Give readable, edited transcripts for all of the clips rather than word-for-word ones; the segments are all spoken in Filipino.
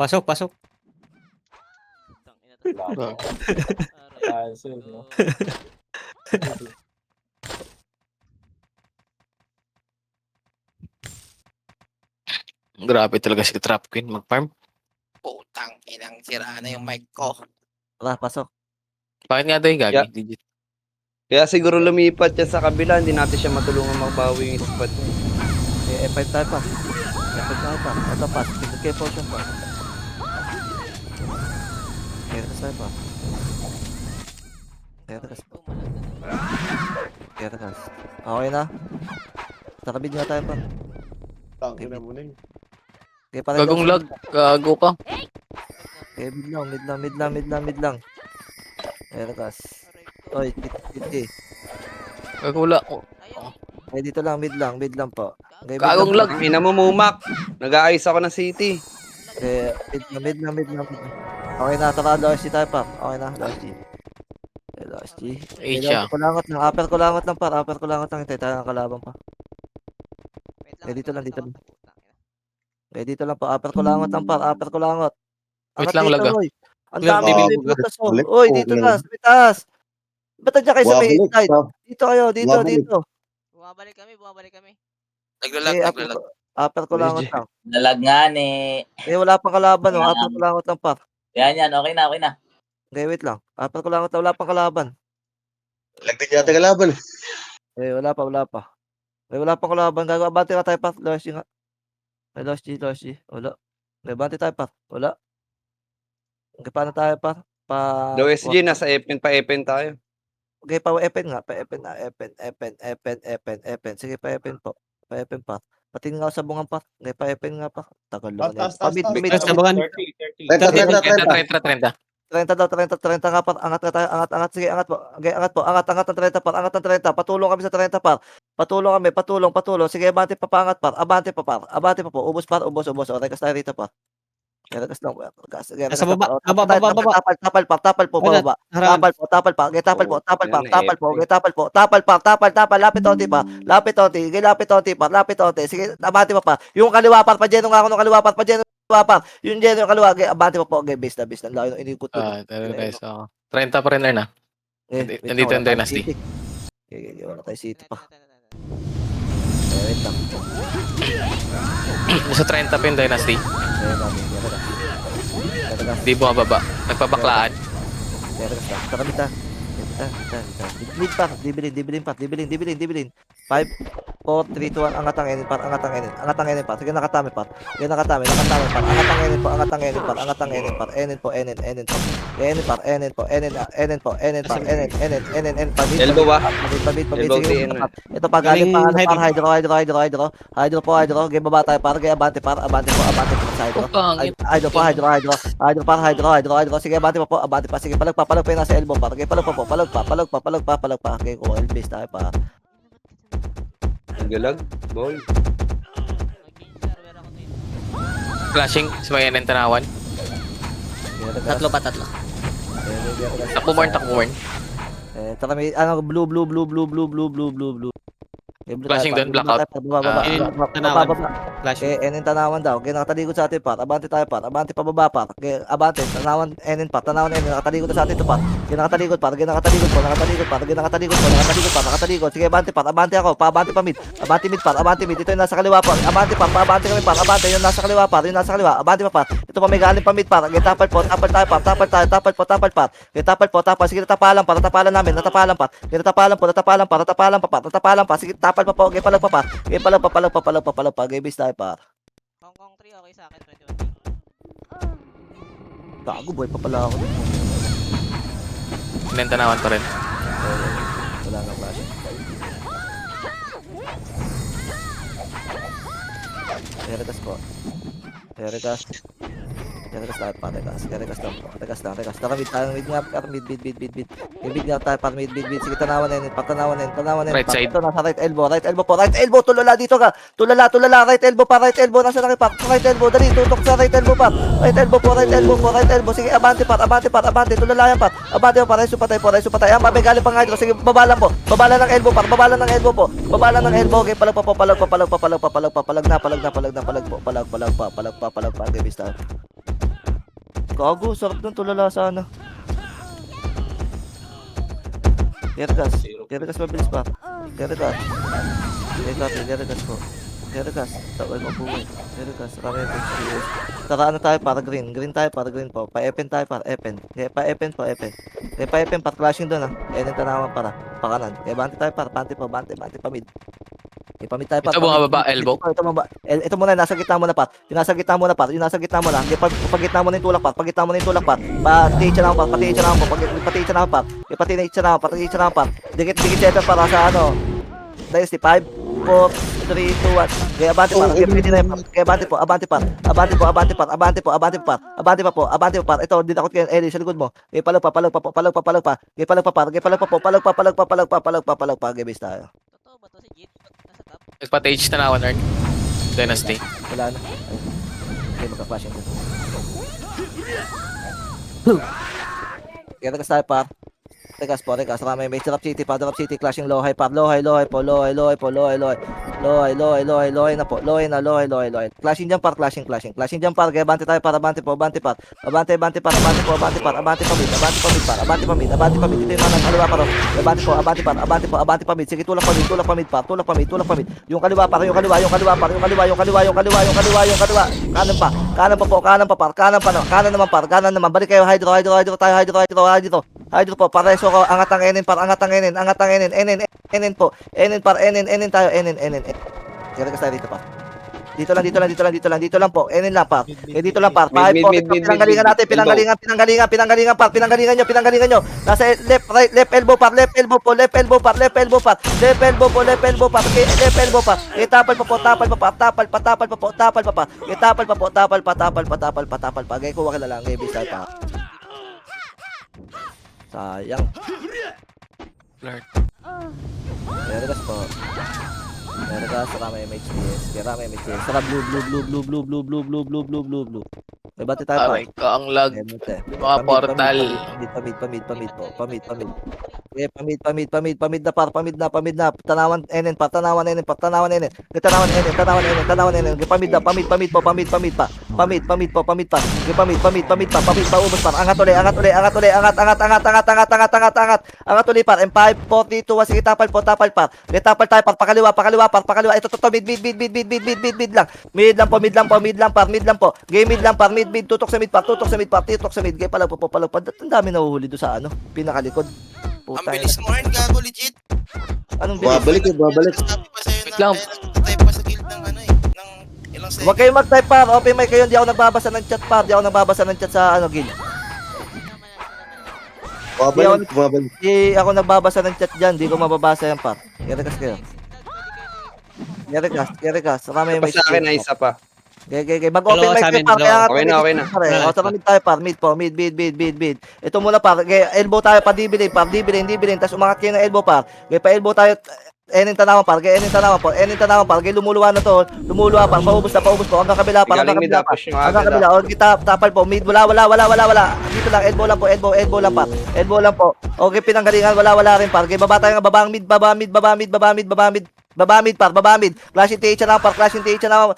Pasok, pasok. Tangina to. Bago. Aray Kaso, no? ko. Grabe talaga si Trap Queen mag-farm. Putang inang sira na yung mic ko. Tara, pasok. Bakit nga daw yung gagi? Yeah. Digit. Kaya siguro lumipat siya sa kabila, hindi natin siya matulungan magbawi yung spot niya. F5 tayo pa. F5 tayo pa. Ito pa. Kaya potion pa. Kaya tayo pa. Kaya Aray tayo ko, malagdag. Kaya tayo. Okay na. Sakabid nga tayo pa. Tangin na muna yun. Kaya pa rin Gagong daw- lag. Gago ka. Kaya mid lang. Kaya tayo. Aray ko. Oy, hit. Gago la. Ayaw. Kaya dito lang, mid lang po. Kaya Gagong lag. Ang ina mo, Mumak. Nag-aayos ako ng city. Kaya mid lang. Okay na, tara, Lost tayo pa. Okay na, Lost G. Eh siya. Kulangot lang, upper kulangot lang pa. Hintay tayo ng kalaban pa. Wait Eh, dito lang, nagpagas dito ako. lang. Putang ina. Kaya dito lang pa, upper kulangot lang pa. Wait Angat lang, dito, laga. Oy. Ang Lag, dami David. may butas, oh. Balik. Oy, dito Okay. na, sa may taas. Ba't nandiyan kayo sa may Wabalik, side? stop. Dito kayo, dito. Bumabalik kami. Naglalag, Eh, naglalag. upper kulangot lang. Nalag nga ni. Eh, wala pang kalaban, oh. Upper kulangot lang pa. Yan, okay na. Okay, wait lang. Upper kulangot lang, wala pang kalaban. Lagdag yata kalaban. Eh, wala pa. Eh, wala pang kalaban. Gagawa, abante ka tayo pa. Lost G nga. May Lost G. Wala. Okay, abante tayo pa. Wala. Okay, paano tayo pa? Daw SG, nasa Epen tayo. Okay, pa-Epen nga. Epen. Sige, pa-Epen po. Pa-Epen pa. Patingin nga ako sa bungang pa. Okay, pa-Epen nga pa. Tagal lang. Taas, Pamit. taas. Sa bungang. 30. 30 nga pa. Angat ka tayo. Angat. Sige, angat po. Okay, angat po. Angat ng 30 par. Angat ng 30. Patulong kami sa 30 par. Patulong. Sige, abante pa pangat par. Abante pa po. Ubos. O, rekas tayo rito pa. Rekas lang. Nasa baba. Tapal po. Bababa. Tapal pa. Okay, tapal po. Lapit onti pa. Lapit onti. Sige, abante pa. Yung kaliwa par. Pajeno nga ako ng kaliwa par. Yung Jeno yung kaliwa. Okay, abante pa po. Okay, base na. Layo ng inikot ko. Talaga guys. 30 pa rin na. Nandito yung Dynasty. Okay, wala tayo city pa. Tara. Wait lang. Nasa 30 pa yung Dynasty. Di bumababa. Nagpabaklaan. Mid pa, dibilin. 5, 4, 3, 2, 1, angat ang enin par. Sige, nakatami par. Angat ang enin par. Enin po. Elbow ba? Pabit. Elbow Sige, TN. ito pa galing pa, Galing hydro po. Okay, baba tayo par. Abante po sa hydro. Hydro. Sige, abante pa. Sige, palag pa yung nasa elbow par. Okay, palag pa. Okay, coil base tayo pa. Galag. Boy. Mag-game server ako dito. Flashing. Sumayan ng tanawan. Tatlo pa. Takbo born. Taka may, blue. Okay, blue Flashing tayo, doon, blackout. Baba. Tanawan. Flash. Okay, enin tanawan daw. Okay, nakatalikod sa atin par. Abante tayo par. Abante pababa par. Okay, abante. Tanawan enin. Nakatalikod na sa atin to par. Okay, nakatalikod. Sige, abante par. Abante ako. Paabante pa mid. Abante mid. Ito yung nasa kaliwa par. Abante par. Paabante kami par. Abante yung nasa kaliwa par. Abante pa par. Ito pa may galing pa mid par. Okay, tapal po. Tapal par. Okay, tapal po. Sige, natapalan par. Okay, natapalan pa. Sige, tapal pa po. Okay, palag pa. Okay, base tayo par. Hong Kong 3 okay sa akin. 21. Gago, boy pa pala ako. Tanawan pa rin. Wala na flash. Rekas po. Rekas tayo pa. Rekas lang po. Taka mid nga. Mid nga tayo pa. Mid. Sige, tanawan na yun. Right side. Ito, nasa right elbow po. Right elbow, tulala dito ka. Tulala. Right elbow. Nasa laki pa. Right elbow, dali. Tutok sa right elbow pa. Right elbow. Sige, abante. Tulala yan pa. Abante pa. Reso patay. May galing pang hydro. Sige, babalan po. Babalan ng elbow po. Okay, palag pa. Palag na. Okay, bista. Gago, sarap ng tulala sana. Kergas. Kergas mabilis pa. Kergas. Kergas po. Kergas. Tawal mo po. Kergas. Rami po. Tara ano tayo para green. Green tayo para green po. Pa-epen tayo para epen. Pa-epen po, epen. Pa-epen para clashing doon ah. Enin tanawan para. Pakanan. Bante tayo para. Bante po. Bante pa mid. Pamid tayo para. Ito mga baba, elbow. Ito muna, nasa gitna mo na par. Yung nasa gitna mo na par. Yung nasa gitna mo na. Pag gitna mo na yung tulak par. Pag gitna mo na yung tulak par. Pati-hitch na ako par. Pati-hitch na ako par. Pati-hitch na ako par. Pati-hitch na ako. Pati-hitch na ako par. Dikit setter para sa ano. Dynasty 5, 4, 3, 2, 1. Kaya abante par. Kaya pwede na yung par. Kaya abante po. Abante par. Abante po. Abante par. Abante po. Abante par. Abante pa po. Abante pa par. Ito, din ako kaya Ellie sa likod mo. Kaya palag pa. Palag pa po. Palag pa. Palag pa. Kaya palag pa par. Kaya palag pa po. Palag pa. Palag pa. Palag pa. Palag pa. Palag pa. Kaya base tayo. Totoo ba to si Jit? Nasa top? Nagpa-tage na ako, Nerd. Dynasty. Wala na. Ay. Okay, magka-flash yan. Kaya tagas tayo par. Tegas po, tegas. Ramay may Drop City pa. Drop City clashing low high par. Low high po. Low high na po. Low high. Clashing dyan par. Clashing dyan par. Kaya bante tayo par. Abante po. Abante par. Abante par. Abante po. Abante par. Abante pa mid. Abante pa mid par. Abante pa mid. Abante pa mid. Ito yung mga kaliwa par. Abante po. Abante par. Abante po. Abante pa mid. Sige, tulak pa mid. Tulak pa mid par. Tulak pa mid. Tulak pa mid. Yung kaliwa par. Yung kaliwa par. Kanan pa. Kanan pa po. Kanan pa par. Kanan naman par. Kanan naman. Balik kayo. Hydro tayo. Hydro po. Pareso ko. Angat ang enin par. Angat ang enin. Enin po. Enin par. Enin tayo. Enin. Kaya tayo dito pa. Dito lang po. Enin lang par. Dito lang par. Mid, 5 po. mid, mid, Pinanggalingan natin. Pinanggalingan par. Pinanggalingan nyo. Nasa left elbow par. Left elbow par. Left elbow par. Itapal pa po. Tapal pa. Gaya ko wakil na lang. Gaya bisa pa. Sayang. Lord. Kergas po. Kergas, saka may MHDS. Saka blue. May bati tayo pa. Aray ka, ang lag. Mga portal. Pamid po. Pamid. Eh, pamid na. Tanawan enen pa. Tanawan enen. Pamid po. Pamid pa. Ubos pa. Angat uli. Angat uli par. M5, 4, 3, 2, 1. Sige, tapal par. Tapal tayo par. Pakaliwa. Ito, mid lang. Mid lang po. Game mid lang par. Mid. Tutok sa mid. Gaya palag po. Ang dami nahuhuli doon sa ano. Pinakalikod. Ang bilis mo rin, gago, legit. Anong bilis? Babalik. Sabi pa sa'yo Wait na, lang. type pa sa guild ng ano eh, ng ilang Huwag seconds. kayo mag-type par. Open mic kayo. Hindi ako nagbabasa ng chat par. Hindi ako nagbabasa ng chat sa ano guild. Babalik. Hindi ako nagbabasa ng chat dyan. Hindi ko mababasa yan par. Kerikas kayo. Kerikas. Marami Pa sa akin na isa pa. Okay. Mag-open Dalawa mic sa kayo amin, par. Kaya Okay na. O, sa mid tayo par. Mid po. Mid. Ito muna par. Kaya elbow tayo pa. Dibilin. Tapos umangat kayo ng elbow par. Kaya pa elbow tayo. Enin tanawan par. Kaya lumuluwa na to. Lumuluwa par. Paubos po. Hanggang kabila par. Galing mid Hanggang push nyo Hanggang agad. kabila. O, kita tapal po. Mid. Wala. Dito lang. Elbow lang po. Elbow lang po. Okay, pinanggalingan. Wala rin par. Okay, baba tayo nga. Baba mid. Baba mid. Clashing TH na par. Clashing TH na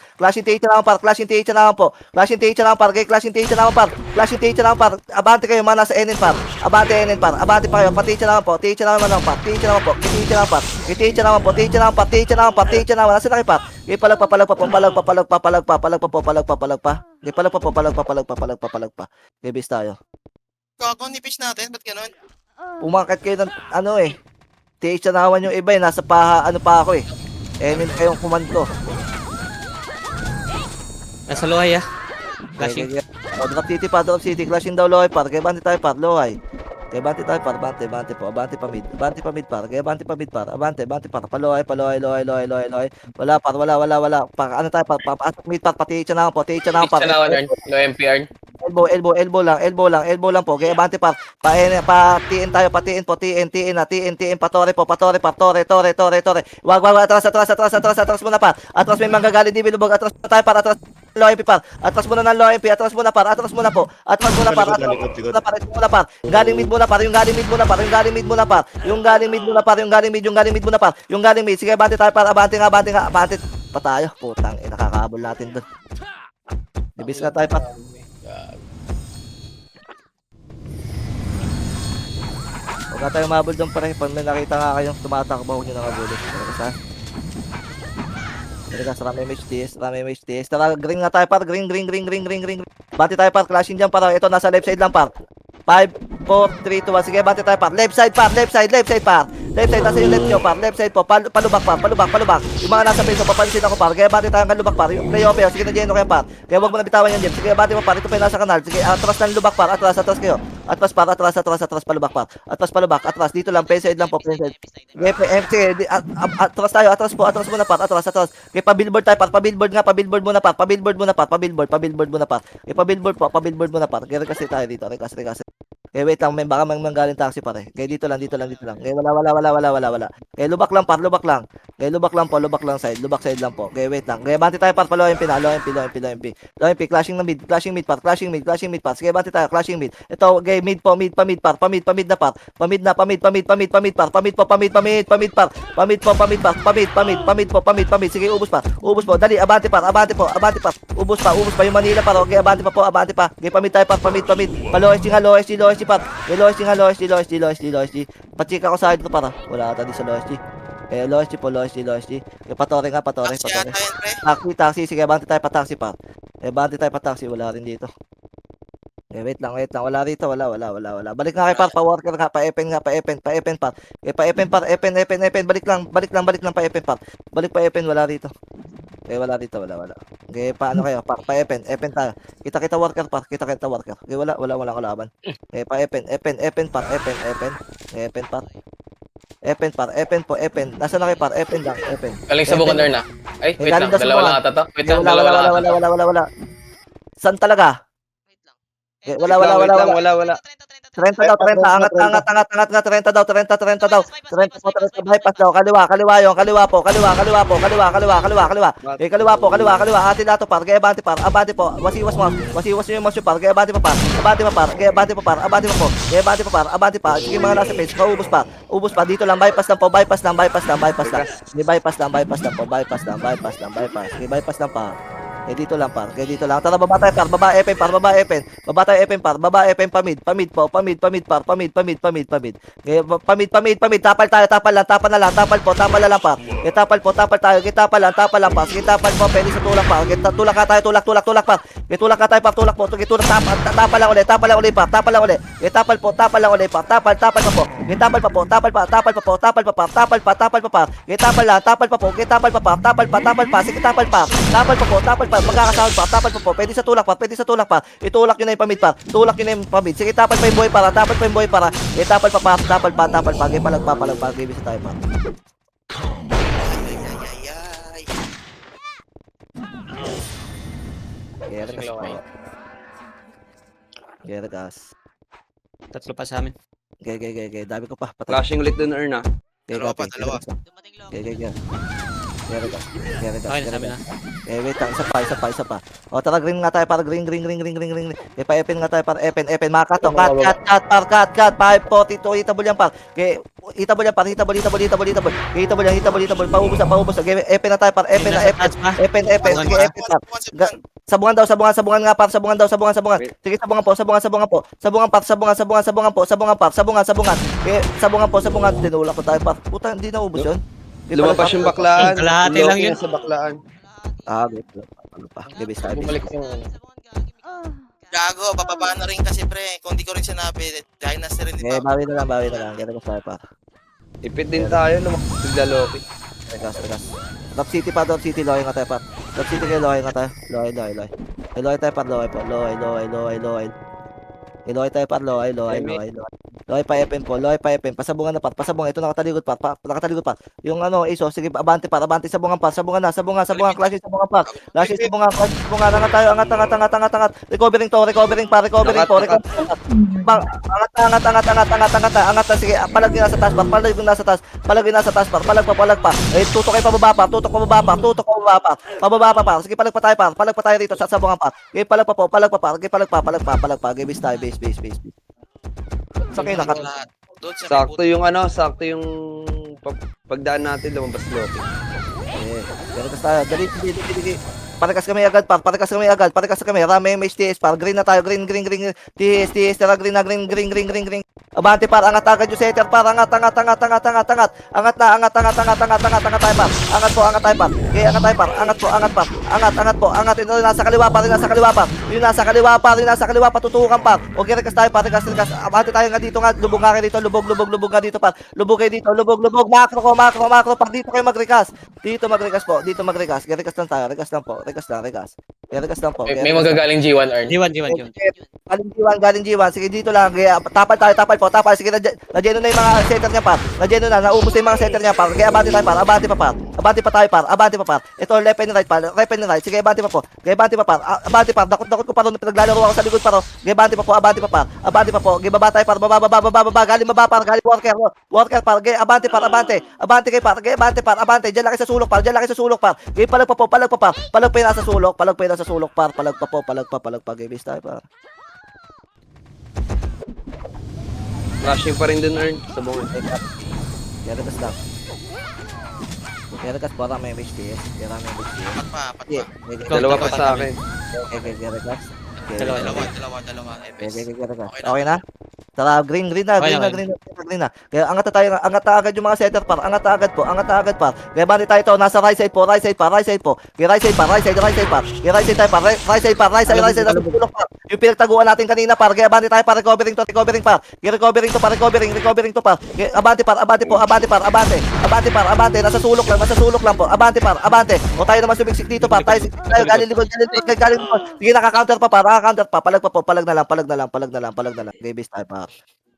par. Abante kayo mana sa Enin par. Abante pa kayo. Pati na po. TH na par. Nasa na kayo par. Okay, palag pa. Okay, base tayo. Gago, nipis natin, ba't ganun? Umakat kayo ng ano eh. TH na naman yung iba eh. Nasa paha, ano pa ako eh. Enin kayong command ko. Nasa luhay ah. Flashing. O, Drop City. Clashing daw lohay par. Kaya bante tayo par. Lohay. Kaya bante tayo par. Bante po. Abante pa mid par. Kaya bante par. Abante par. Palohay. Wala par. Ano tayo par. Atak mid par. Pati na par. Tage na ako, Nerd. No MPR. Elbow lang po. Kaya abante par. Patiin tayo. TN Patore po. Tore. Wag. Atras muna par. Atras may manggagaling di bilubog. Atras muna tayo par. Atras low MP par. Atras muna ng low MP. Atras muna par. Galing mid muna par. Yung galing mid muna par. Sige, abante tayo par. Abante. Pa tayo. Putang, nakakahabol natin doon. Ibis nga tayo par. Huwag na tayong mabul doon pare. Pag may nakita nga kayong tumatakbo, huwag nyo na mabulot. Talagas ha. Talagas, rami MHTS. Tara, green nga tayo par. Green. Bati tayo par. Clashing dyan par. Ito, nasa left side lang par. 5, 4, 3, 2, 1. Sige, bati tayo par. Left side par. Left side par. Left side, nasa yung left nyo par. Left side po. Palubak par. Palubak. Yung mga nasa base, papansin ako par. Kaya bati tayo ang lubak par. Yung play over. Sige na dyan, kaya par. Kaya huwag mo na bitawan yan dyan. Sige, bati mo par. Ito pa yung nasa kanal. Sige, atras ng lubak par. Atras kayo. Atras par. Palubak par. Atras. Dito lang. Penside lang po. Penside. Sige, atras muna par. Atras. Okay, pa-billboard tayo par. Pa-billboard muna par. Pa-billboard muna par. Okay, pa-billboard muna par. Kaya kasi tayo dito. Rekas. Okay, wait lang, baka manggaling taxi pare. Okay, dito lang. Okay, wala. Okay, lubak lang par. Okay, lubak lang side lang po. Okay, wait lang. Okay, banti tayo par. Low MP. Clashing mid par. Sige, banti tayo. Clashing mid. Ito, okay, mid par. Pamid na par. Pamid par. Sige, ubos po. Dali, abante par. Ubos pa yung Manila par. Okay, abante pa. Okay, pamid tayo par. Pamid. Low SG par. Okay, low SG. Pachika ko sa akin ko para. Wala ata di sa low SG. Okay, low SG. Okay, patore. Taxi ata yan, pre. Taxi. Sige, abante tayo pa taxi par. Wala rin dito. Okay, wait lang. Wala rito. Wala. Balik nga kay par. Pa-worker nga. Pa-epen par. Okay, pa-epen par. Epen. Balik lang pa-epen par. Balik pa-epen. Wala rito. Okay, wala dito. Okay, paano kayo? Pa-epen tayo. Kita worker par. Okay, wala kalaban. Okay, pa-epen par. Epen po. Nasaan na kayo par? Epen lang. Galing sa Bukander na. Ay, wait lang. galing daw sa Dalawa buwan. lang ata to. Wait lang, Wala. dalawa lang ata. Saan talaga? Wait lang. Okay, wala. 30 daw. Angat. 30 daw. Bypass daw. Kaliwa po. Okay, kaliwa po. Atin nato par. Kaya abante po. Wasiwas yung mouse par. Kaya abante pa par. Abante pa. Sige, mga nasa page. Ubos pa. Dito lang. Bypass lang po. Bypass lang. Sige, bypass lang. Sige, bypass lang pa. Dito lang par. Tara, baba tayo par. Baba epen par. Baba epen pamid po. Pamid par. Pamid. Okay, pamid. Tapal na lang par. Okay, tapal tayo. Okay, tapal lang par. Sige, tapal po. Pwede sa tulak par. Okay, tulak ka tayo. Tulak par. Okay, tulak ka tayo par. Tulak po. Okay, tulak tapal lang ulit par. Okay, tapal ulit par. Tapal pa po. Okay, tapal pa par. Okay, tapal pa po. Okay, tapal pa. Sige, tapal pa po. Magkakasahod pa. Tapal pa po. Pwede sa tulak pa. Itulak nyo na yung pamid pa. Sige, tapal pa yung buhay para. Okay, tapal pa. Okay, palagpa. Okay, bisa tayo pa. Ay. Geregas. Tatlo pa sa amin. Okay. Dami ko pa. Patay. Flashing ulit dun, Erna. Dalawa pa, dalawa. Dumating lang. Okay. Geregas. Okay, nasabi na. Wait lang, isa pa. O, tara, green nga tayo para green. Pa-epen nga tayo para epen. Maka to. Cut. 5, 4, 2, hitabol yan par. Okay, hitabol yan par. Hitabol. Hitabol. Paubos. Okay, epen na tayo par. Epen. Sige, epen par. Sabungan nga par. Sabungan. Sige, sabungan po. Sabungan par. Okay, sabungan. Dinulak ko tayo par. Puta, hindi na ubos yun. Lumabas yung baklaan. Kalahati lang yun. Sa baklaan. Wait lang. Ano pa? Gabis tayo. Bumalik yung... Gago, bababa na rin kasi, pre. Kung di ko rin sinabi, dahil nasa rin, di Okay, ba? bawi na lang. Gano'n ko tayo par. Ipit din tayo. Lumakit bigla Loki. Regas. Drop City pa, Loy nga tayo pa. Drop City kayo, Loy nga tayo. Loy. Loy tayo pa, Loy po. Loy. Loy tayo pa, Loy. Loy pa epen po. Pasabungan na pa. Ito nakatalikod pa. Yung iso, sige, abante sabungan pa. Sabungan, clashing sabungan pa. Angat. Recovering pa. Angat na, sige, palagi nasa taas par. Palag pa. Tutok kayo pababa pa. Pababa pa. Sige, palag pa tayo rito sa sabungan pa. Okay, palag pa. Okay, base. Sakay na Lahat. Doon sa Sakto yung pagdaan natin lumabas Loki. Pero tayo, dali. Parikas kami agad, par. Parikas kami agad. Parikas kami. Rame MH TS, par. Green na tayo. Green. TS. Tara, green na. Green. Abante, par. Angat agad yung setter, par. Angat. Angat tayo, par. Angat tayo, par. Okay, angat tayo, par. Angat po. Ito yung nasa kaliwa, par. Yung nasa kaliwa, pa. Tutukan, par. Okay, rekas tayo, par. Rekas. Abante tayo nga dito nga. Lubog nga kayo dito. Lubog nga dito, par. Lubog kayo dito. Lubog. Macro, par. Dito kayo magrekas. Dito magrekas po. Rekas lang tayo. Rekas lang po. Rekas lang po. May magagaling G1 earn. G1. Galing G1. Sige, dito lang. Kaya, tapal tayo. Sige, na-geno na yung mga setter niya, par. Na-geno na. Naubos na yung mga setter niya, par. Kaya abante tayo, par. Abante pa, par. Ito, left and right, par. Left and right. Sige, abante pa po. Abante pa, par. Dakot ko pa ron. Pinaglalaro ako sa likod, par. Abante pa po, par. Abante pa po. Baba tayo, par. Baba. Galing baba, par. Galing worker, par. Abante, par. Abante kayo, par. Abante. Diyan lang kayo sa sulok, par. Palag pa, par. Palag pa yung nasa sulok, par. Palag pa. Game tayo, par. Flashing pa rin dun, Earn. Sabungan. Rekas lang. Rekas para may MHTS. Pat pa. Dalawa pa sa akin. Rekas. Dalawa. Okay na? Tara, green na. Kaya angat na agad yung mga setter, par. Angat na agad, par. Kaya bali tayo ito, nasa right side po. Kaya right side, par. Kaya right side tayo, par. Right side, nasa tulok, par. Yung pinagtaguan natin kanina, par. Kaya bali tayo, par. Recovering, par. Kaya recovering to, par. Kaya abante, par. Abante. Nasa sulok lang po. Abante. O tayo naman sumiksik dito, par. Tayo, galing likod. Sige, naka-counter pa, par. Palag na lang. Game base tayo, par.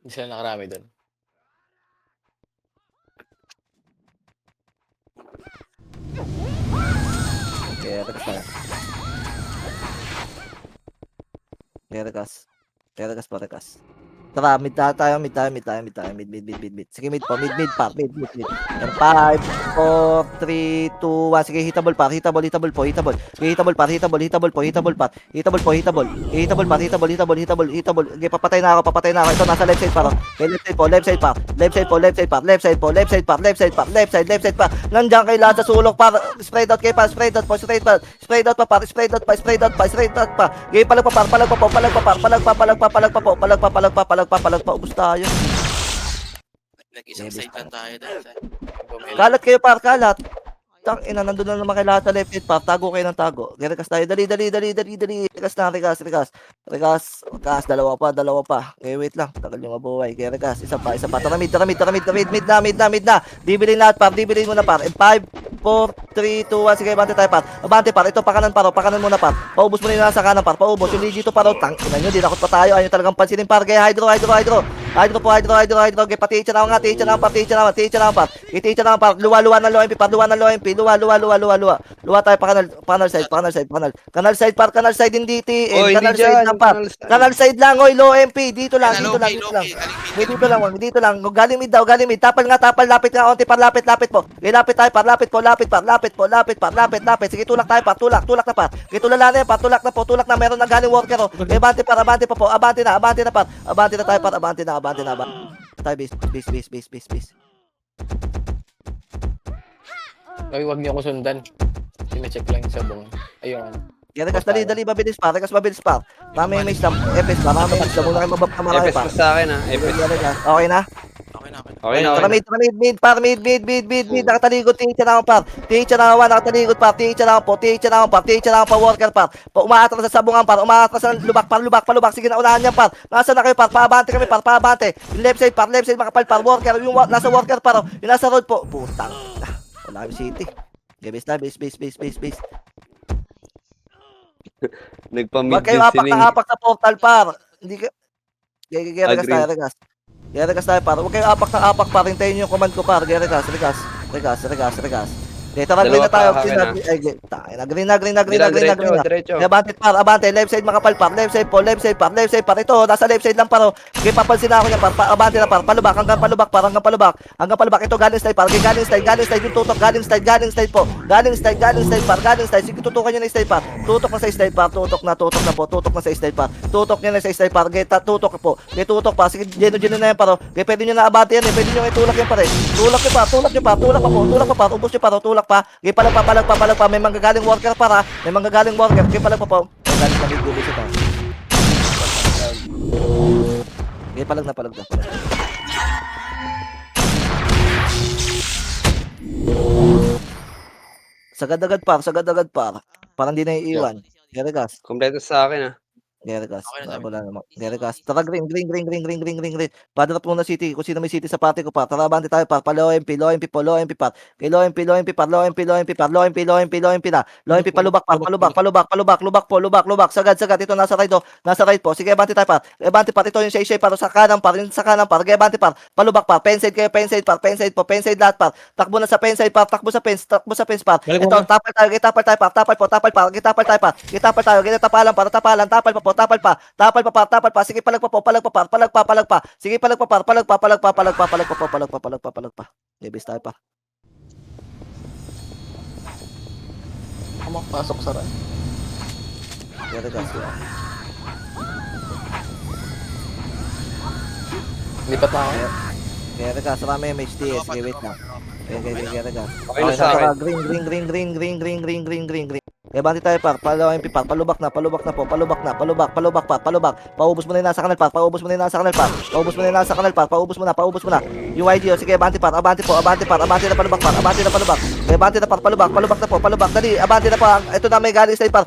Hindi sila nakarami doon. Okay, rekas pa. Tara, mid tayo. Mid. Sige, mid pa. Mid. And 5, 4, 3, 2, 1. Sige, hitable pa. Hitable po. Hitable pa. Okay, papatay na ako. Ito, nasa left side pa. Okay, left side pa. Nandiyan kayo lahat sa sulok, pa. Spread out pa. Spread out pa. Okay, palag pa. Ubus tayo. Nag-isang side lang tayo dahil. Kalat kayo, par. Tang ina, nandun na naman kayo lahat sa left side, par. Tago kayo ng tago. Rekas tayo. Dali. Rekas. Dalawa pa. Okay, wait lang. Tagal yung mabuhay. Okay, rekas. Isa pa. Tara, mid na. Dibilin lahat, par. Dibilin mo na, par. 5, 4, 3, 2, 1. Sige, abante tayo, par. Ito, pakanan muna, par. Paubos mo na yung nasa kanan, par. Paubos. Yung legito, par. Tang ina nyo, dinakot pa tayo. Ayaw talagang pansinin, par. Kaya hydro. Okay, pati na par. Luwa ng low MP, par. Luwa tayo pa canal side. Canal side hindi TN. Oy, Canal hindi side dyan. lang, par. Canal side lang, oy, low MP. Dito lang. Dito lang. Galing mid. Tapal, lapit nga onti, par. Lapit po. Okay, lapit tayo, par. Lapit. Sige, tulak tayo, par. Tulak na, par. Okay, tulala na yan, par. Tulak na. Meron nang galing worker, oh. Okay, abante pa po. Abante na, par. Abante na tayo, par. Abante na. Tayo, base. Ay, wag niyo ako sundan. Sine-check lang yung sabungan. Ayun. Rekas, dali, mabilis pa. Mami may stamp, FS pa. Muna kayo mabab na marami, FS par. pa sa akin, ha. FS. Okay na? Okay na. Tara, mid, par. Nakataligod, TH na ako, par. TH na ako, worker, par. Umaatras sa sabungan, par. Umaatras sa lubak. Sige na, unahan niyan, par. Nasaan na kayo, par? Paabante kami, par. Yung left side, makapal, par. Worker, yung nasa worker, par. Yung nasa road po. Putang. Wala kami city. Okay, base. Nagpa-mid Wag kayo apak sa portal, par. Hindi ka... Rekas tayo, par. Huwag kayo apak, par. Hintayin yung command ko, par. Rekas. Okay, tara, green na tayo. Green na. Diretso. Abante, par. Left side makapal, par. Left side, par. Ito, nasa left side lang, par. Okay, papansin na ako niyan, par. Abante na, par. Palubak, hanggang palubak. Ito, galing slide, par. Okay, galing slide yung tutok. Galing slide po. Galing slide, par. Sige, tutukan nyo na slide, par. Tutok na sa slide, par. Tutok na sa slide, par. Tutok nyo na sa slide, par. Okay, tutok po. Okay, tutok pa. Sige, geno na yan, par. Okay, pwede nyo na abante yan, Pwede nyo itulak yan, par. Tulak nyo pa po. Ubos nyo, par. Tulak palubak pa. Game palag pa. May manggagaling worker para. May manggagaling worker. Game palag pa po. May galing pa dito sa taas. Game palag na. Sagad-agad par. Parang di na iiwan. Geregas. Kompleto sa akin, ah. Geregas. Okay na, Wala naman. Geregas. Tara, green. Padrop muna city. Kung sino may city sa party ko pa. Tara, abante tayo pa. Low MP par. Low MP par. Low MP na. Low MP palubak. Lubak. Sagad. Ito nasa right do. Nasa right po. Sige, abante tayo pa. Abante par. Ito yung shay para sa kanan par. Yung sa kanan par. Sige, abante par. Palubak par. Penside kayo. Penside lahat par. Takbo na sa penside par. Takbo sa fence par. Balik Ito, mo tapal tayo par. Tapalan pa. Tapal pa. Sige, palag pa. Sige, palag pa. Ibis tayo pa. Pasok sa ran. Geregas. Lipat na ako. Geregas, marami MHTS. Sige, wait lang. Geregas. Okay na sa akin. Green. Banti tayo par, palo MP par, palubak na po, palubak. Paubos mo na yung nasa kanal par. Paubos mo na. Yung ID, sige, abante par, abante na palubak par, abante na par, palubak, dali, abante na pa. Ito na may galing slide par,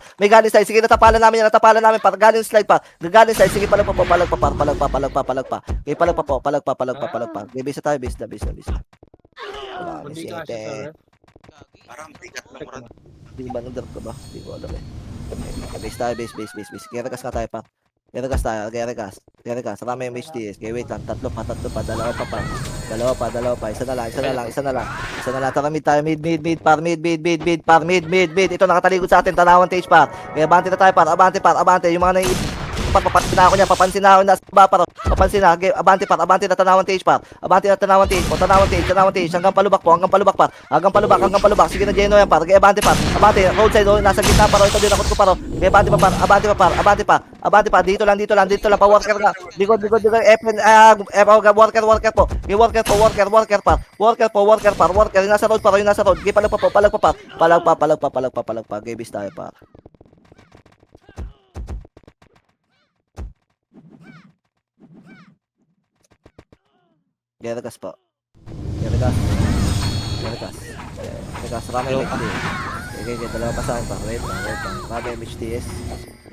sige, natapalan namin par, galing slide par, sige, palag pa. Okay, palag pa. Okay, base tayo, base na. Wala, siyete. Parang bigat lang bro. Di ba nag-drop ka ba? Di ko alam eh. Okay, base tayo, base. Geregas na tayo pa. Geregas. Marami MHTS. Okay, wait lang. Tatlo pa. Dalawa pa. Isa na lang. Tara, mid tayo. Mid. Ito nakatalikod sa atin. Tanawan stage par. Okay, abante na tayo par. Abante. Yung mga papansin na ako niya. Nasa baba par. Papansin na. Okay, abante na tanawan stage par. Tanawan stage. Hanggang palubak par. Sige na, Geno yan par. Okay, abante par. Roadside. Nasa gitna par. Ito din ako par. Okay, abante pa. Dito lang. Pa-worker ka. Likod. Worker po. Okay, worker par. Yung nasa road par. Okay, palag pa. Okay, bis tayo par. Geregas po. Geregas. Rami MHTS. Okay, dalawa pa sa akin pa. Wait lang. Rami MHTS.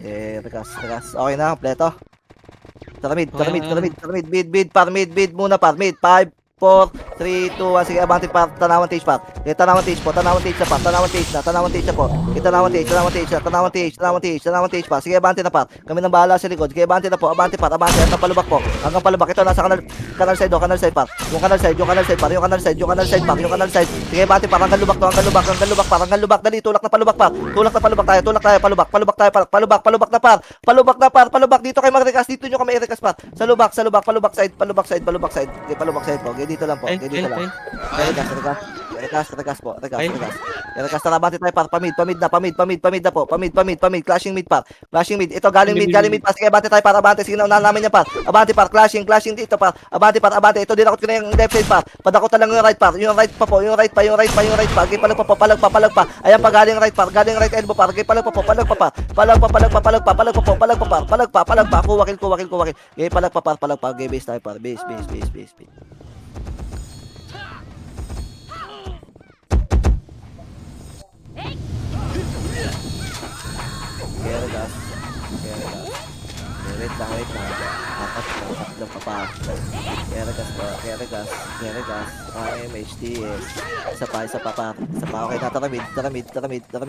Geregas. Okay na, kompleto. Tara mid muna par. Mid, 5, 4, 3, 2, 1. Sige, abante par. Tanawan stage par. Okay, tanawan stage na par. Tanawan stage par. Sige, abante na par. Kami nang bahala sa likod. Sige, abante na po. Abante par. At napalubak po. Hanggang palubak. Ito nasa kanal side par. Yung kanal side par. Sige, abante par. Hanggang lubak. Dali, tulak na palubak par. Palubak na par. Dito kayo mag-recast. Dito nyo kami i-recast par. Sa lubak side. Okay, palubak side po. Okay, dito lang po. Regas po. Regas, tara, abante tayo par. Pamid na po. Clashing mid par. Ito galing mid pa. Sige, abante tayo par. Abante, sige na, unahan namin yan par. Abante par, clashing dito par. Abante. Ito dinakot ko na yung left side par. Padakot na lang yung right par. Yung right pa. Okay, palag pa. Ayan pa, galing right par. Galing right elbow par. Okay, palag pa. Kuha kill. Okay, palag pa. Okay, base tayo par. Base. Geregas. Wait lang. Tatlo pa. Geregas. MHTS. Isa pa par. Okay, taramid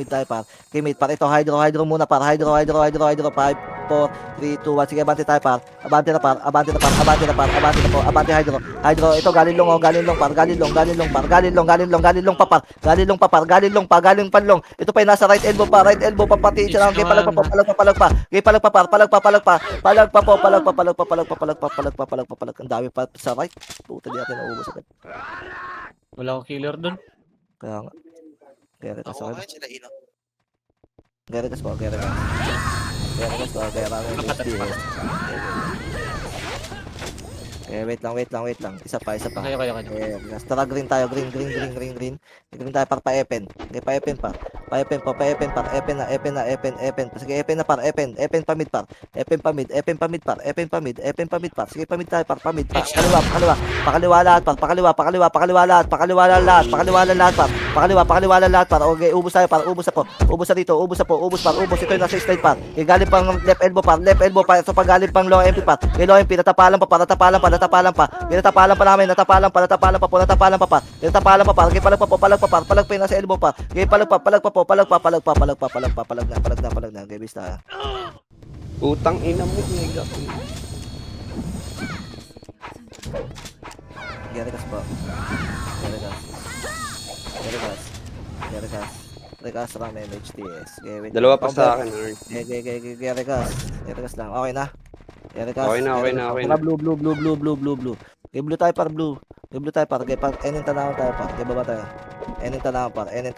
tayo par. Okay, mid par. Ito, hydro muna par. Hydro. 5, 4, 3, 2, 1. Sige, abante tayo par. Abante na po. Abante hydro. Ito, galing long par. Galing panlong. Ito pa yung nasa right elbow pa. Pati siya lang. Okay, palag pa. Okay, palag pa. Ang dami pa sa right. Puta, di natin naubos agad. Wala akong killer dun. Kaya nga. Geregas Ako ako. ngayon sila ino. Geregas po. Kaya rami MHTS. Wait lang. Isa pa. Kayo. Tara, green tayo. Green. Green tayo para pa-epen. Okay, pa-epen pa. Epen na. Sige, epen na par. Epen pa mid par. Epen pa mid par. Sige, pa mid tayo par. Pa mid par. Pakaliwa lahat par. Pakaliwa lahat par. Pakaliwa lahat par. Okay, ubos tayo par. Ubos na dito. Ubos par. Ito yung nasa straight par. Okay, galing pang left elbow par. Ito pa galing pang long MP par. Okay, long MP. Natapalan pa. Natapalan pa. Okay, palag pa. Palag pa yung nasa elbow par. Okay, palag na. Okay, bista. Utang ina mo, nigga. Rekas po. Rekas rame MHTS. Okay, wait. Dalawa pa sa akin, Arn. Rekas lang. Okay na. Okay na. Blue. Okay, blue tayo par blue. Okay, par enin tanawan tayo par. Okay, baba tayo. Enin tanawan par. Enin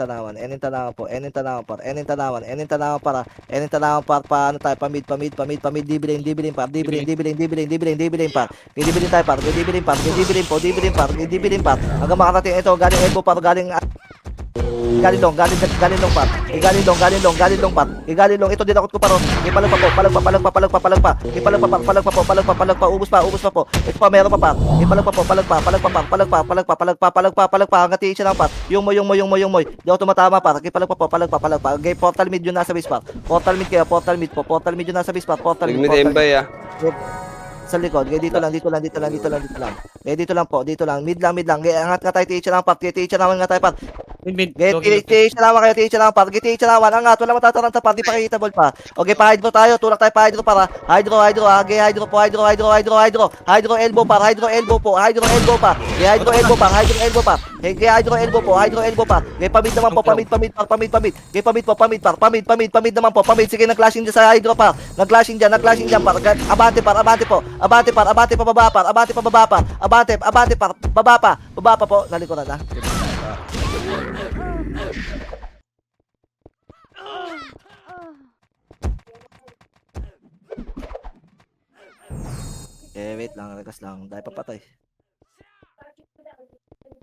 tanawan par. Paano tayo? Pamid. Dibilin par. Dibilin par. Okay, dibilin tayo par. Dibilin par. Hanggang makarating ito. Galing elbow par. Galing long par. Galing long. Ito dinakot ko pa ron. Palag pa. Ubos pa po. Ito pa meron pa par. Palag pa. Hanggang siya lang par. Yung moy. Di ako tumatama par. Palag pa. Okay, portal mid yun nasa base par. Portal mid yun nasa base par. Nagmid embay ah. Sa likod. Okay, dito lang. Okay, dito lang. Mid lang. Okay, angat nga tayo. Teacher lang par. Nga tayo par. Mid. TH lang par. Angat, wala matataranta par. Di pa kita ball pa. Okay, pa-hydro tayo. Tulak tayo pa-hydro para. Hydro. Okay, hydro elbow par. Hydro elbow pa. Okay, hydro elbow par. Okay, pamid naman po. Pamid. Okay, pamid naman po. Sige, nag-clashing dyan sa hydro par. Nag-clashing dyan par. Abante pa baba par. Baba pa po. Nalikuran na. Wait lang, rekas lang. Dahil papatay.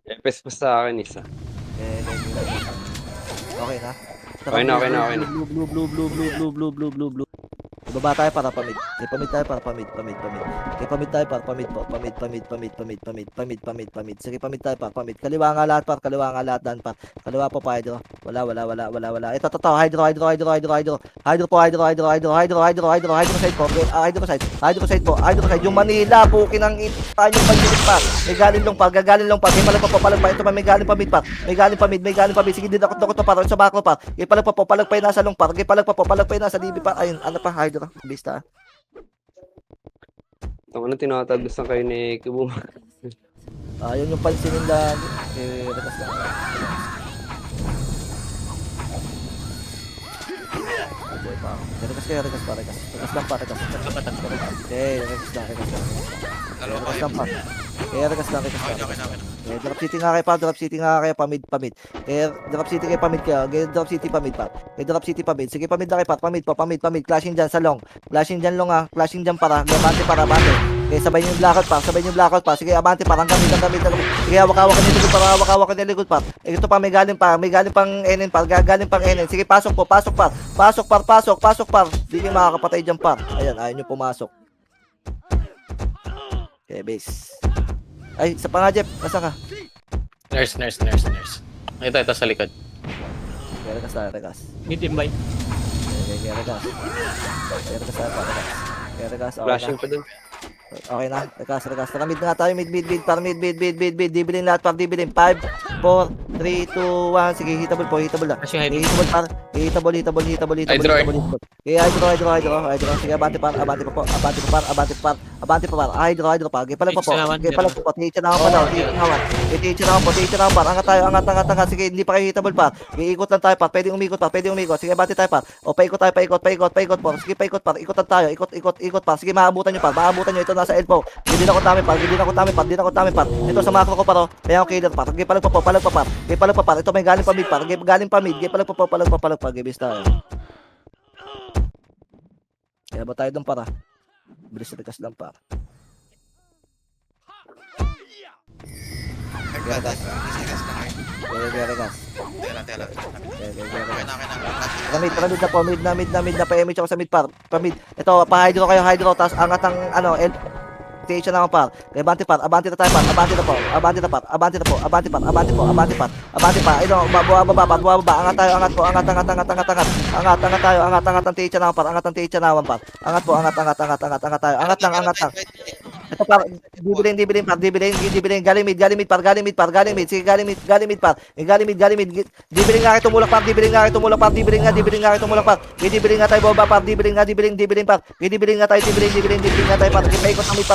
Epes pa sa akin isa. Okay na. Okay na. Blue. Baba tayo para pamid. Pamid tayo para pamid. Pamid tayo para pamid po. Pamid. Sige, pamid tayo para pamid. Kaliwa nga lahat dan par. Kaliwa po pa hydro. Wala. Ito, hydro side po. Hydro side po. Yung Manila, bukin ang ipan yung pagdilit pa. May galing long pa. May palag pa. Ito pa, may galing pamid pa. May galing pamid. Sige, dinakot to para sa baklo pa. Okay, palag pa yung nasa long par. Okay, palag pa yung nasa DB pa. Ayun, ano pa, hydro. Bista. Ito na tinatagos na kayo ni Kubo. Ayun yung pansinin lang. Rekas lang. Rekas pa. Rekas lang pa. Dalawa pa Rekas kayo. lang pa. Rekas lang. Drop city nga kayo pamid. Drop city kayo pamid kayo. Drop city pamid pa. Drop city pamid. Sige, pamid na kayo pa. Pamid. Clashing dyan sa long. Clashing dyan long ah. Clashing dyan para. Abante. Okay, sabay yung blackout pa. Sige, abante pa. Hanggang mid. Sige, hawak-hawakan yung likod pa. Ito pa, may galing pang NN pa. Galing pang NN. Sige, pasok par. Di kayo makakapatay dyan par. Ayun yung pumasok. Okay, base. Ay, isa pa nga, Jeff. Nasa ka? Nurse. Ito sa likod. Rekas. Mid invite. Rekas. Flashing pa dun. Okay na. Rekas. Tara, mid nga tayo. Mid. Para mid. Dibilin lahat par. 5, 4, 3, 2, 1. Sige, hitable na. Kasi hydro. Hitable par. Hitable. Okay, hydro. Sige, abante pa po. Abante pa par. Hydro pa. Okay, palag pa po. Teacher na ako par. Angat. Sige, hindi pa kayo hitable par. Iikot lang tayo par. Pwedeng umikot. Sige, abante tayo par. O, paikot po. Sige, paikot par. Ikotan tayo. Ikot par. Sige, maabutan nyo. Ito nasa elbow. Hindi na ko namin par. Ito sa macro ko par. May ako killer par. Okay, palag pa par. Ito may galing pa mid par. Okay, palag pa. Okay, bista. Kaya ba tayo doon para? Bilis rekas lang par. Gera gas. Seconds na kayo. Gera gas. Teka lang, teka lang. Gera Okay gas. na, okay na. Tara mid na po, mid na, pa-image ako sa mid par, pa-mid. Ito, pa-hydro kayo, hydro, tapos angat ang, rotation naman par. Kaya abante na tayo par, abante na po, abante na par, abante pa. Ito, baba, angat tayo, angat po, angat tayo, angat ang rotation naman par, angat par. Angat po, angat tayo, angat lang. Ito par, dibilin, galing mid par, sige, galing mid par, dibilin nga kayo tumulak par, dibilin nga tayo baba par, dibilin par, dibilin nga tayo par,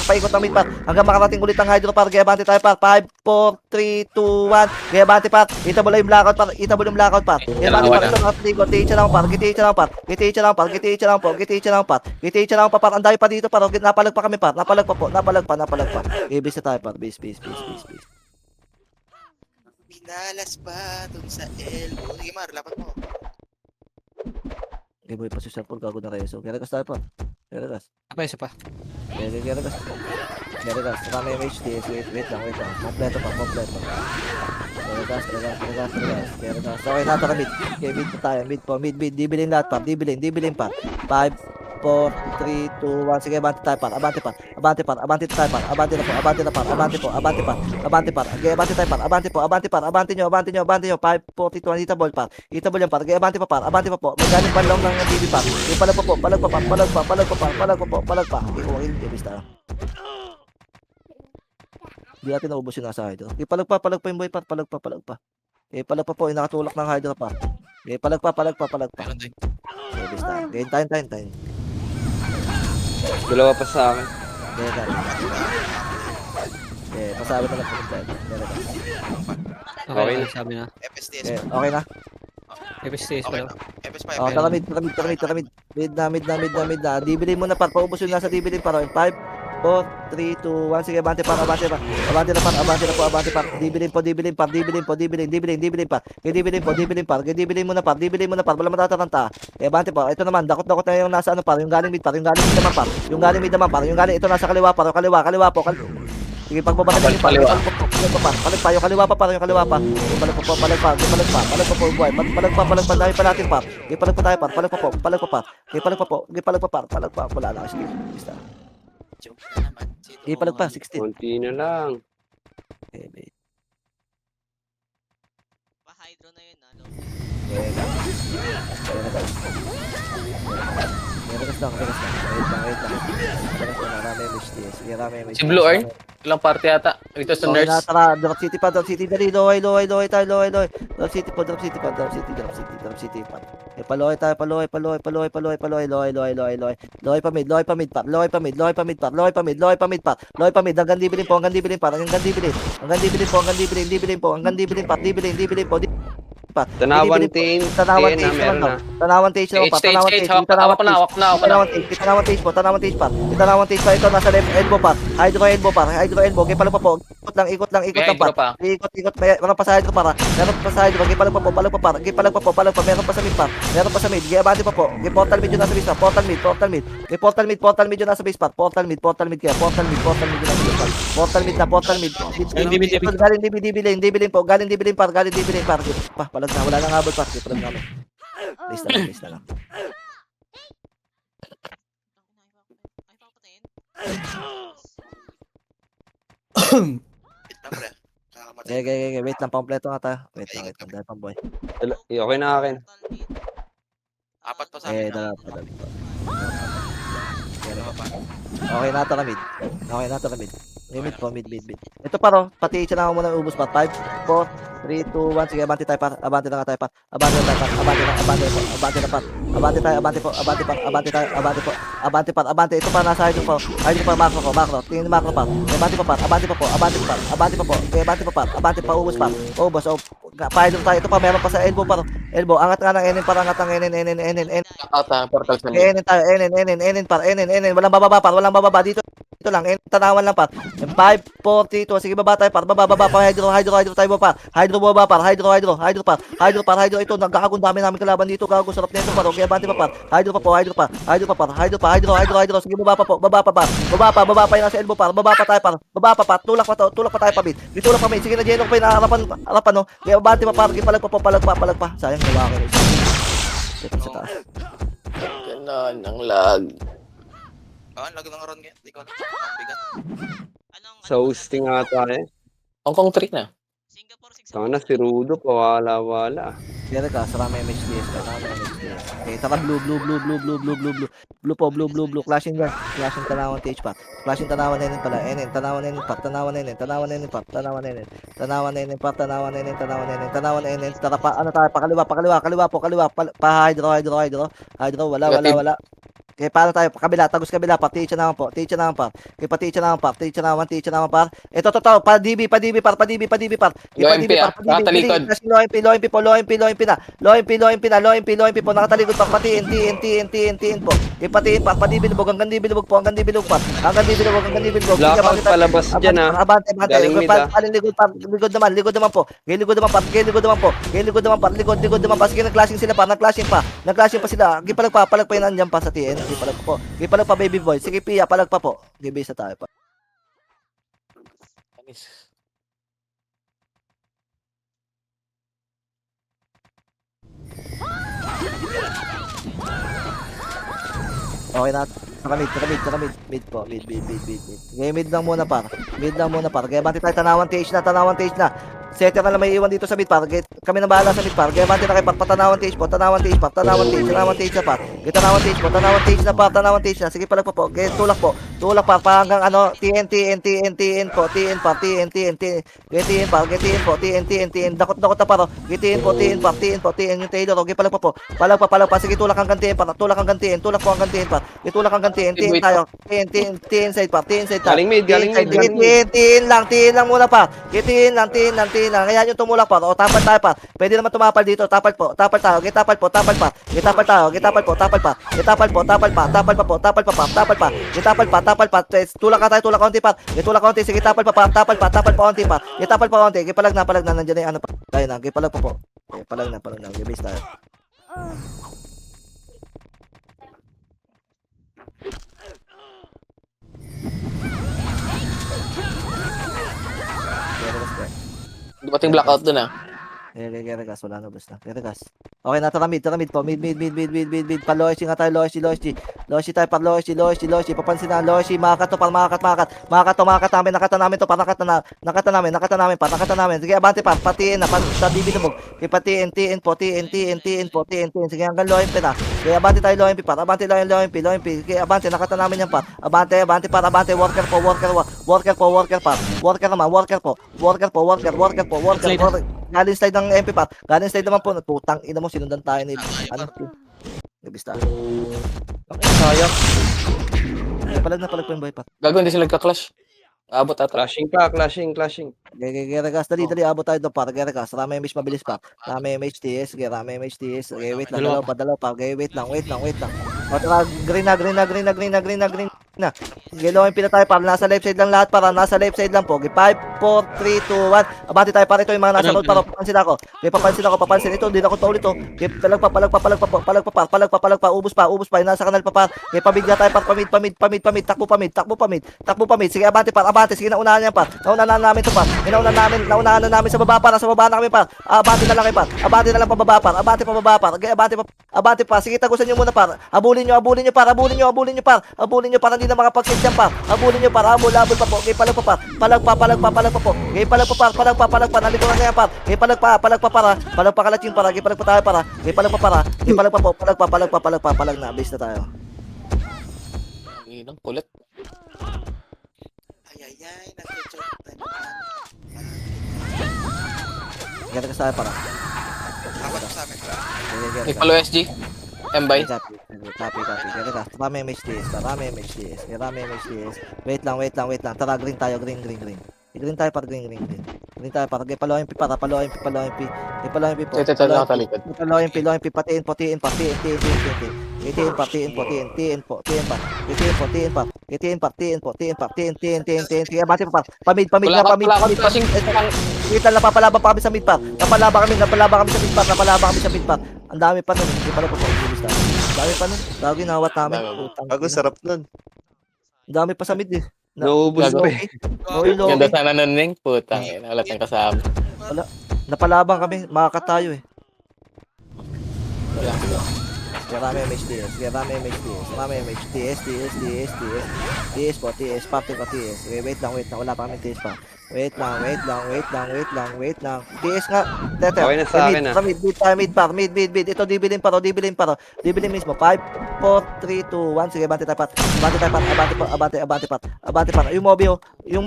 paikot ng mid par, hanggang makarating ulit ang hydro par, kaya bante tayo par, 5, 4, 3, 2, 1, kaya bante par, itabol yung blackout par, kaya bante par, ito nakatigot, giticha lang par, ang dami pa dito par, napalag pa kami par, napalag pa, ibis na tayo par, base. Pinalas pa dun sa elbow. Sige, Mar, lapat mo. Okay, boy, pa si Sir Paul, gago na reso. Kaya gas tayo pa. Kaya gas. Apa isa pa? Kaya gas. Saka may MHD. Wait lang. Kompleto pa. Kaya gas. Okay, nato ka mid. Okay, mid na tayo. Mid. Dibilin lahat pa. Dibilin pa. 5, 4, 3, 2, 1. Sige, abante tayo par. Abante tayo par. Abante na po. Abante tayo par. Okay, abante nyo. 5, 4, 3, 2, 1. Itabol par. Itabol yan par. Okay, abante pa par. Abante pa po. May galing panlong ng BB par. Okay, palag pa. Okay, ibis tayo. Hindi natin naubos yung nasa hydro. Okay, palag pa yung boy par. Palag pa. Okay, palag pa po. Nakatulak ng hydro pa. Okay, palag pa. Meron doon. Okay, ibis tayo. Okay, tayo. Dalawa pa sa akin. Pasabi na lang po tayo. Okay na. Sabi na. FSTS Okay, pa. okay na. FSTS Okay pa na. FS pa. Oh, FS. tara mid. Mid na. Dibilin mo na par. Paubos yung nasa dibilin par. 5, 4, 3, 2, 1. Sige, abante pa. Abante na par. Dibilin par. Dibilin mo na par. Wala matataranta. Abante pa. Ito naman, dakot na yung nasa ano par. Yung galing mid naman par. Ito nasa kaliwa par. Kaliwa po. Sige, pagbaba na yung par. Palag pa. Yung kaliwa pa. Palag pa. Buhay. Palag pa. Dahil pa natin par. Palag pa tayo par. Palag pa. Wala na. Sige. Basta. Joke na naman. Palag pa. 16. Konti na lang. Pa-hydro na yun, ano? Si Blue Earn? Ilang party ata. Ito sa Okay nurse. na, tara, drop city pa, dali, lohay tayo. Drop city pa. Okay, paloy tayo, paloy pa mid, hanggang dibilin po, hanggang dibilin po, Tanawan team. Tanawan Ayan na, Tage meron naman na. daw. Tanawan Tage naman pa. Stage. Hawak na. Tanawan Tage pa. Ito nasa left elbow pa. Hydro elbow. Okay, palag pa po. Ikot lang May pa. hydro pa. Ikot. Meron pa sa hydro para. Okay, palag pa po. Meron pa sa mid pa. Okay, abante pa po. Okay, portal mid yun nasa base pa. Portal mid yun nasa base pa. Portal mid yun nasa base pa. Portal mid. Galing dibilin par. Palag na, wala nang habol par. Palag namin. Base na lang. Ay, papatayin. Wait lang, pre. Kakamatay. Okay. Wait lang, kompleto nga tayo. Wait lang. Dahil pang boy. Okay na akin. Apat pa sa Eh, akin. dala. Dalawa pa. Okay na ito na mid. Mid. Ito paro, pati siya na muna ubos pa. 5, 4, 3, 2, 1. Sige, abante tayo par. Abante na tayo par. Abante par. Ito pa nasa hydro pa. Macro. Tingin macro pa. Abante pa. Abante pa, ubos pa. Pa-hydro tayo. Ito pa, meron pa sa elbow par. Angat nga ng enen. Ata, portal sa Enen tayo. Enen par. Walang bababa dito. dito lang. Tanawan lang par. 5, 4, 3, 2. Sige, baba tayo par. Baba pa. Hydro tayo par. Hydro par. Hydro par. Ito, nagkakagong dami namin kalaban dito. Gago, sarap nito par. Okay, abante pa par. Hydro pa. Sige, baba pa yung nasa elbow par. Baba pa tayo par. Baba pa. Tulak pa tayo pa mid. Ditulak pa mid. Sige na, Jenok pa yung harapan no. Okay, abante pa par. Okay, palag pa. Sayang, nawa ko. Ito sa taas. Ganon ang lag. Lag ng ron ngayon. Di ko alam. Ang bigat. Sa hosting ata eh. Hong Kong 3 na. Singapore 6. Sana si Rudo, pawala-wala. Kaya ka, sarama MHDS ka. Okay, tara blue. Blue po. Clashing yan. Clashing tanawan TH pa. Flashing tanawan na yun pala. Tanawan na yun. Tara pa, ano tayo, pakaliwa po. Hydro, wala. Okay, paano tayo? Kabila, tagos kabila pa. Ticha naman po. Okay, paticha naman par. Ito, pa DB par. Low MP, nakatalikod. Low MP po. Nakatalikod pa. Patiin po. Okay, patiin pa. Hanggang dibilubog po. Hanggang dibilubog. Blackout palabas dyan ah. Abante. Galing mid, ah. Likod naman po. Likod naman pa. Sige, nag-clashing sila pa. Nag-clashing pa sila. Palag pa yun andyan pa sa TN. Palag pa baby boy. Sige, Pia, palag pa po. Gibisa tayo pa. Okay na. Saka mid po. Mid. Okay, mid lang muna par. Kaya bante tayo, tanawan TH na. Setter na lang may iwan dito sa mid par. Kami na bahala sa mid par. Kaya bante na kayo par. Tanawan TH na par. Tanawan TH na. Sige, palag pa po. Okay, tulak pa. Hanggang ano, TN po. TN Dakot na par. TN po. TN yung Taylor. Okay, palag pa po. Palag pa. Sige, tulak hanggang TN par. Tulak hanggang TN par. Itulak hanggang TN tayo. TN side par. Galing mid. TN lang muna pa. TN lang. Kaya yung tumulak pa. O, tapal tayo pa. Pwede naman tumapal dito. Tapal tayo. Tapal pa. Tulak ka tayo. Tulak konti. Sige, tapal pa. Konti pa. Tapal pa konti. Palag na. Nandiyan na yung ano pa. Tayo na. Palag pa po. Palag na. Base tayo. Dumating blackout dun ah. Regas, wala na basta. Regas. Okay na, tara mid po. Mid. Loishi nga tayo, Loishi tayo pa, Loishi. Papansin na, Loishi, makat namin, nakata namin pa. Sige, abante pa, patiin na, sa DB na bug. Patiin po. Sige, hanggang low MP na. Sige, abante tayo, low MP pa. Abante, Sige, abante, nakata namin yan pa. Abante, worker po. Galing slide ng MP pa. Galing slide naman po. Putang ina mo, sinundan tayo ni ano. Gabista. Sayang. Palag po yung boy pa. Gago, hindi sila nagka-clash. Abot ata. Clashing. Regas, dali, abot tayo doon para Regas. Rame MH mabilis pa. Rame MHTS. Okay, wait lang, dalaw pa. Okay, wait lang. O, tara, green na. Gelo yung pila tayo para nasa left side lang lahat po. Okay, 5, 4, 3, 2, 1. Abante tayo para ito yung mga nasa road para papansin ako. Ito, hindi na ako paulit to. Okay, palag pa. Ubus pa. Yung nasa kanal pa. Okay, pabigla tayo para pamid. Takbo pamid. Sige, abante. Sige, naunahan yan pa. Naunahan namin to pa. Naunahan namin sa baba para. Sa baba na kami pa. Abante na lang kayo pa. Abante na lang pababa pa. Abante Okay, abante pa. Sige, tagusan nyo muna pa. Abulin nyo para. Hindi na makapag-sit dyan pa. Abulin nyo para. Abol pa po. Okay, palag pa. Palag po. Okay, palag pa. Nalikuran na yan pa. Okay, palag pa para. Palag pa kalat yung para. Okay, palag pa tayo para. Okay, palag pa para. Okay, palag pa po. Palag na. Base na tayo. Inang kulit. Ay, nag-reach tayo. Ganda ka tayo para. Apat sa amin. May follow SG. M-by. Copy. Ganda ka. Rame MHTS. Wait lang. Tara, green tayo. Green. Green tayo para green. Green tayo para. Palo MP para. Palo MP po. Ito, lang talikod. Palo MP. Patiin po. Tiin pa. Sige, bati pa. Pamid. Wala ka kasing Kita napapalaban pa kami sa mid par. Napalaban kami sa mid par. Ang dami pa nun. Hindi pala po. Ang dami pa nun. Bago ginawat namin. Putang Bago, ina. sarap nun. Ang dami pa sa mid eh. Naubos Gago. pa eh. Low. Ganda sana nun, Ning. Putang ina. Wala tayong kasama. Napalaban kami. Makakatayo eh. Wala. Rame MHTS. TS po. Parte ko TS. Wait lang. Wala pa kami TS pa. Wait lang. TS nga. Tete. Okay na sa akin, Mid par. Ito, dibilin pa. Dibilin mismo. 5, 4, 3, 2, 1. Sige, abante tayo. Abante pa. Yung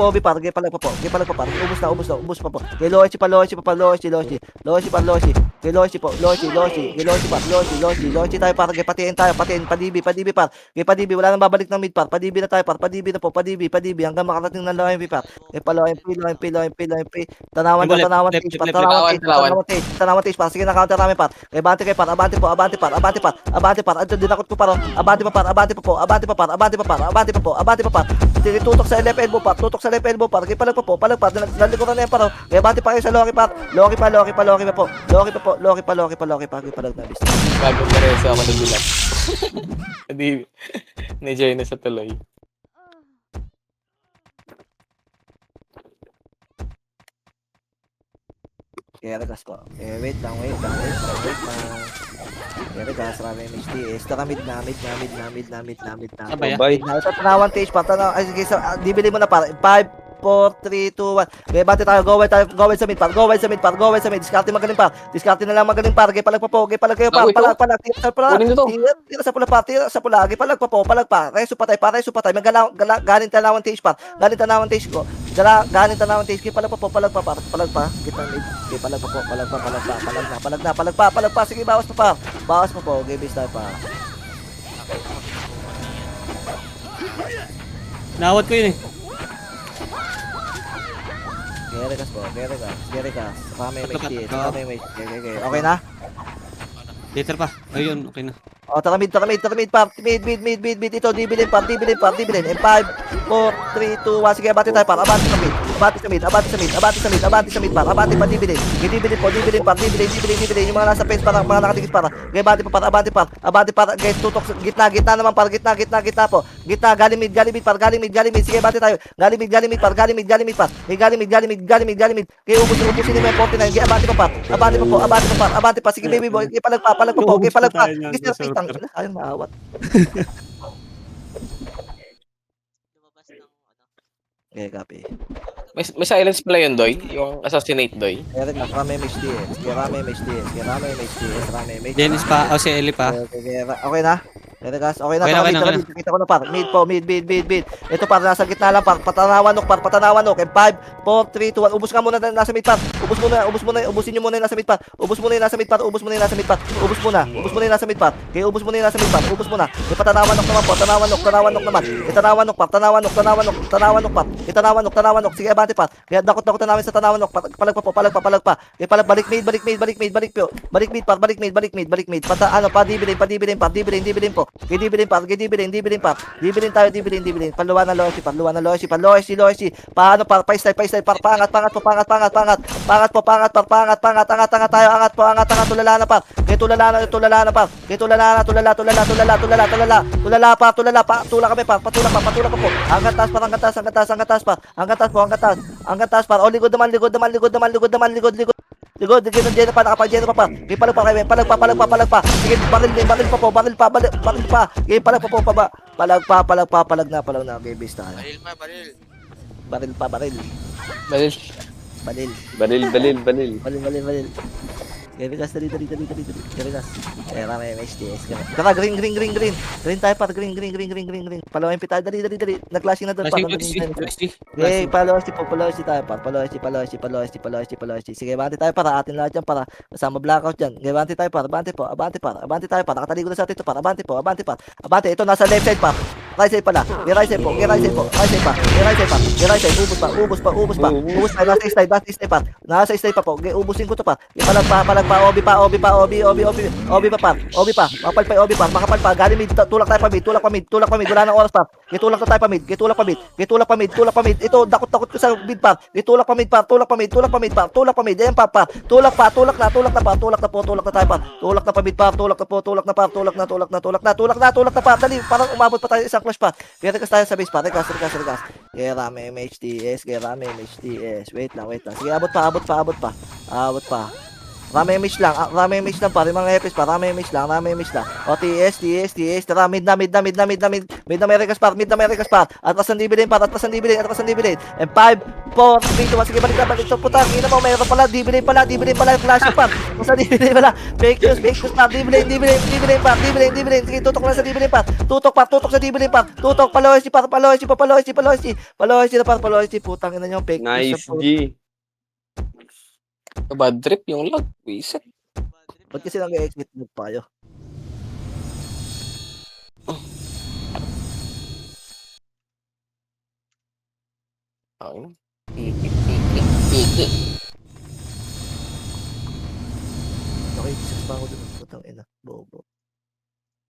Mobi par. Gipalag pa po. Ubus pa po. Kay Loichi pa. Loichi tayo par. Patiin tayo. Padibi par. Padibi. Wala nang babalik ng mid par. Padibi na tayo par. Padibi. Hanggang makarating ng low MP par. Low MP. Tanawan taste par. Sige, na-counter namin par. Abante par. Abante par. Ito, dinakot ko par. Abante pa par. Tutok sa left elbow par. Palag pa. Nalikuran na yan par. Abante pa kayo sa Loki par. Loki pa po. Palag na bis. Bago pareso ako nagulat. Hindi. Ni-join na sa tuloy. Regas ko. Wait lang. Regas, rami MHTS. Mid na. Sabay, Bye. Ito, tanawan stage pa. Ay, sige, dibili mo na para. 5, 4, 3, 2, 1. Okay, bati tayo. Go wide sa mid par. Diskarte magaling par. Diskarte na lang magaling par. Palag pa po. Palag kayo par. Palag. Kunin nyo to. Tira sa pula par. Palag pa po. Reso patay. May galing tanawan stage par. Galing tanawan stage ko. Galing tanawan stage. Palag pa po. Palag pa. Kita mid. Palag pa po. Palag pa. Sige, bawas pa po. Okay, base tayo pa. Nawat ko yun eh. Geregas. Rami MHTS. Okay na? Later pa. Ayun, okay na. O, tara mid par. Ito, dibilin par. In 5, 4, 3, 2, 1. Sige, abante tayo par. Abante sa mid par. Abante pa, dibilin. Dibilin par. Yung mga nasa fence para, mga nakatigis para. Okay, abante par. Guys, tutok sa gitna naman par. Gitna po. Gitna, galing mid par. Sige, abante tayo. Galing mid par. Okay, ubusin mo yung 49. Okay, abante pa. Sige, baby boy. Okay, palag pa po. Ayun, maawat. Lumabas ng Okay, copy. May silence pala yun, Doy. Yung assassinate, Doy. Rami MHTS. Dennis pa. O si Eli pa. Okay na? Regas, okay na. Okay na. Kita ko na par. Mid. Ito par, nasa gitna lang par. Patanawan nok. And 5, 4, 3, 2, 1. Ubus ka muna nasa mid par. Ubusin nyo muna yung nasa mid par. Ubus muna yung nasa mid par. Okay, ubus muna yung nasa mid par. May patanawan nok naman po. Tanawan nok. Itanawan nok. Sige, abante par. Kaya dakot na namin sa tanawan nok. Palag pa. Okay, balik mid po. Balik mid par. Dibilin po. Okay, dibilin par. Dibilin tayo. Paluwa na Loichi. Paano par? Pa-style par. Pangat po. Angat tayo. Angat. Tulala na par. Okay, tulala na par. Tulala pa. Patula kami par. Patula pa po. Angat taas par. O, ligod naman. Ligod. Diyan pa, nakapag-diyan pa. Okay, palag pa. Sige, baril pa. Okay, palag na. Okay, base tayo. Baril. Balil. Okay, Regas, dali. Regas. Rami MHTS. Tara, green. Green tayo par. Green. Palawain tayo. Dali. Nag-clashing na doon pa. Okay, Palosi tayo par. Palosi. Sige, bante tayo para. Atin lahat yan para. Kasama blackout dyan. Okay, bante tayo par. Abante tayo par. Nakataligo na sa atin ito par. Abante. Ito, nasa left side par. Right side pala. May right side po. May right side po. Right side pa. May right side pa. May right side. Ubus pa. Ubus pa. Ubus pa. Ubus pa. Nasa slide. Nasa slide pa. Nasa slide pa po. Ubusin ko to pa. Palag pa. Obi pa. Obi pa. Obi pa pa. Obi pa. Makapal pa. Obi pa. Makapal pa. Galing mid. Tulak tayo pa mid. Tulak pa mid. Tulak pa mid. Wala nang oras pa. Gitulak na tayo pa mid. Gitulak pa mid. Gitulak pa mid. Tulak pa mid. Ito, dakot-dakot ko sa mid pa. Gitulak pa mid pa. Tulak pa mid. Tulak pa mid pa. Tulak pa mid. Ayan pa pa. Tulak pa. Tulak na. Tulak na pa. Tulak na po. Tulak na tayo pa. Tulak na pa mid pa. Tulak na po. Tulak na pa. Tulak na. Tulak na. Tulak na. Tulak na. Tulak na pa. Dali. Parang umabot pa tayo isang clash pa. Kaya rekas tayo sa base pa. Rekas. Gerame MHTS. Gerame MHTS. Wait lang. Sige, abot pa. Abot pa. Rame image lang pa, rin mga EPS pa, rame image lang. O, TS, tara, mid na, may rekas pa, atras ang dibilin. And 5, 4, 3, 2, sige, balik ito, putang, ina mo, mayroon pala, dibilin pala, flash pa, sa dibilin pala, fake news pa, dibilin pa, sige, tutok na sa dibilin pa, tutok sa dibilin pa, tutok, paloy, putang ina nyo, fake news. Nice, G. Bad trip yung lag. Wiset. Ba't kasi nag-exit move tayo? Ang piki. Okay, 6 pa ako dun. Putang ina. Bobo.